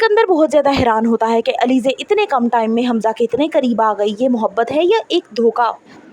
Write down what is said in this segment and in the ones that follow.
सिकंदर बहुत ज़्यादा हैरान होता है कि अलीज़े इतने कम टाइम में हमज़ा के इतने करीब आ गई। ये मोहब्बत है या एक धोखा?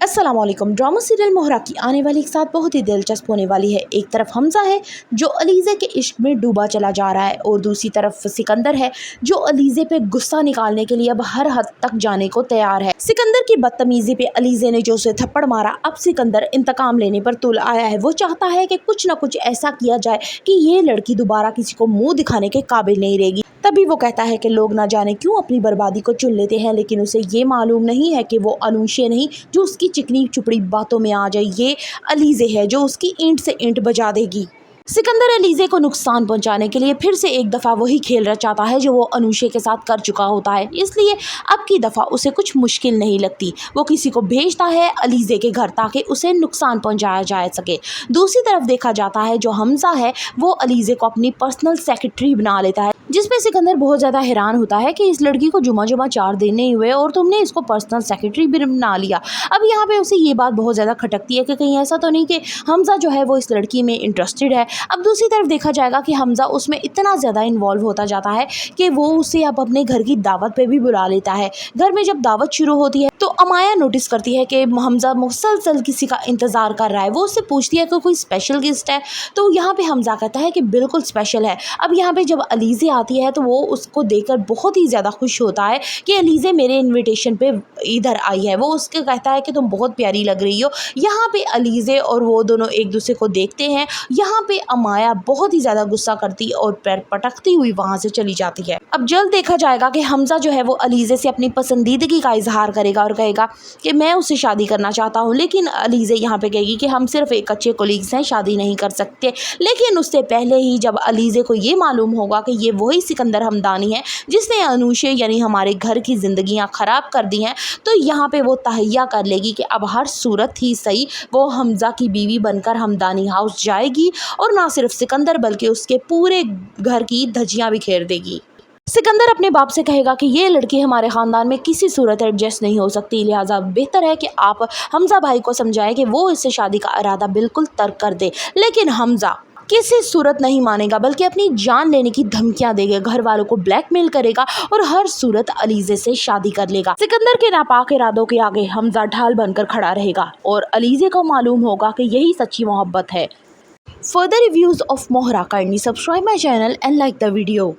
अस्सलाम वालेकुम। ड्रामा सीरियल मोहरा की आने वाली एक साथ बहुत ही दिलचस्प होने वाली है। एक तरफ हमज़ा है जो अलीज़े के इश्क में डूबा चला जा रहा है और दूसरी तरफ सिकंदर है जो अलीज़े पे गुस्सा निकालने के लिए अब हर हद तक जाने को तैयार है। सिकंदर की बदतमीज़ी पे अलीज़े ने जो उसे थप्पड़ मारा, अब सिकंदर इंतकाम लेने पर तुल आया है। वो चाहता है कि कुछ न कुछ ऐसा किया जाए कि ये लड़की दोबारा किसी को मुँह दिखाने के काबिल नहीं रहेगी। तभी वो कहता है कि लोग ना जाने क्यों अपनी बर्बादी को चुन लेते हैं, लेकिन उसे ये मालूम नहीं है कि वो अनुशे नहीं जो उसकी चिकनी चुपड़ी बातों में आ जाए, ये अलीज़े है जो उसकी ईंट से ईंट बजा देगी। सिकंदर अलीज़े को नुकसान पहुंचाने के लिए फिर से एक दफ़ा वही खेल रचाता है जो वो अनुशे के साथ कर चुका होता है, इसलिए अब की दफ़ा उसे कुछ मुश्किल नहीं लगती। वो किसी को भेजता है अलीज़े के घर ताकि उसे नुकसान पहुंचाया जा सके। दूसरी तरफ देखा जाता है जो हमज़ा है वो अलीज़े को अपनी पर्सनल सेक्रेटरी बना लेता है, जिसपे सिकंदर बहुत ज़्यादा हैरान होता है कि इस लड़की को जुमा 4 दिन नहीं हुए और तुमने इसको पर्सनल सेक्रेटरी भी बना लिया। अब यहाँ पे उसे ये बात बहुत ज़्यादा खटकती है कि कहीं ऐसा तो नहीं कि हमज़ा जो है वो इस लड़की में इंटरेस्टेड है। अब दूसरी तरफ देखा जाएगा कि हमज़ा उसमें इतना ज़्यादा इन्वॉल्व होता जाता है कि वो उसे अब अपने घर की दावत पे भी बुला लेता है। घर में जब दावत शुरू होती है तो अमाया नोटिस करती है कि हमज़ा मुसलसल किसी का इंतज़ार कर रहा है। वो उससे पूछती है कि कोई स्पेशल गेस्ट है, तो यहाँ पे हमज़ा कहता है कि बिल्कुल स्पेशल है। अब यहाँ पे जब अलीज़े आती है तो वो उसको देखकर बहुत ही ज़्यादा खुश होता है कि अलीज़े मेरे इन्विटेशन पे इधर आई है। वो उसके कहता है कि तुम बहुत प्यारी लग रही हो। यहाँ पे अलीज़े और वो दोनों एक दूसरे को देखते हैं। यहाँ पे अमाया बहुत ही ज़्यादा गुस्सा करती और पैर पटकती हुई वहाँ से चली जाती है। अब जल्द देखा जाएगा कि हमज़ा जो है वो अलीज़े से अपनी पसंदीदगी का इजहार करेगा और कहेगा कि मैं उससे शादी करना चाहता हूँ, लेकिन अलीज़े यहाँ पे कहेगी कि हम सिर्फ एक अच्छे कोलीग्स हैं, शादी नहीं कर सकते। लेकिन उससे पहले ही जब अलीज़े को ये मालूम होगा कि ये वही सिकंदर हमदानी है जिसने अनुशे यानी हमारे घर की ज़िंदगियाँ ख़राब कर दी हैं, तो यहाँ पे वो तहैया कर लेगी कि अब हर सूरत ही सही वो हमज़ा की बीवी बनकर हमदानी हाउस जाएगी और ना सिर्फ सिकंदर बल्कि उसके पूरे घर की धज्जियाँ बिखेर देगी। सिकंदर अपने बाप से कहेगा कि ये लड़की हमारे ख़ानदान में किसी सूरत एडजस्ट नहीं हो सकती, लिहाजा बेहतर है कि आप हमज़ा भाई को समझाएं कि वो इससे शादी का इरादा बिल्कुल तर्क कर दे। लेकिन हमज़ा किसी सूरत नहीं मानेगा बल्कि अपनी जान लेने की धमकियां देगा, घर वालों को ब्लैकमेल करेगा और हर सूरत अलीज़े से शादी कर लेगा। सिकंदर के नापाक इरादों के आगे हमज़ा ढाल बनकर खड़ा रहेगा और अलीज़े को मालूम होगा कि यही सच्ची मोहब्बत है। Further reviews of Mohra, kindly subscribe my channel and like the video.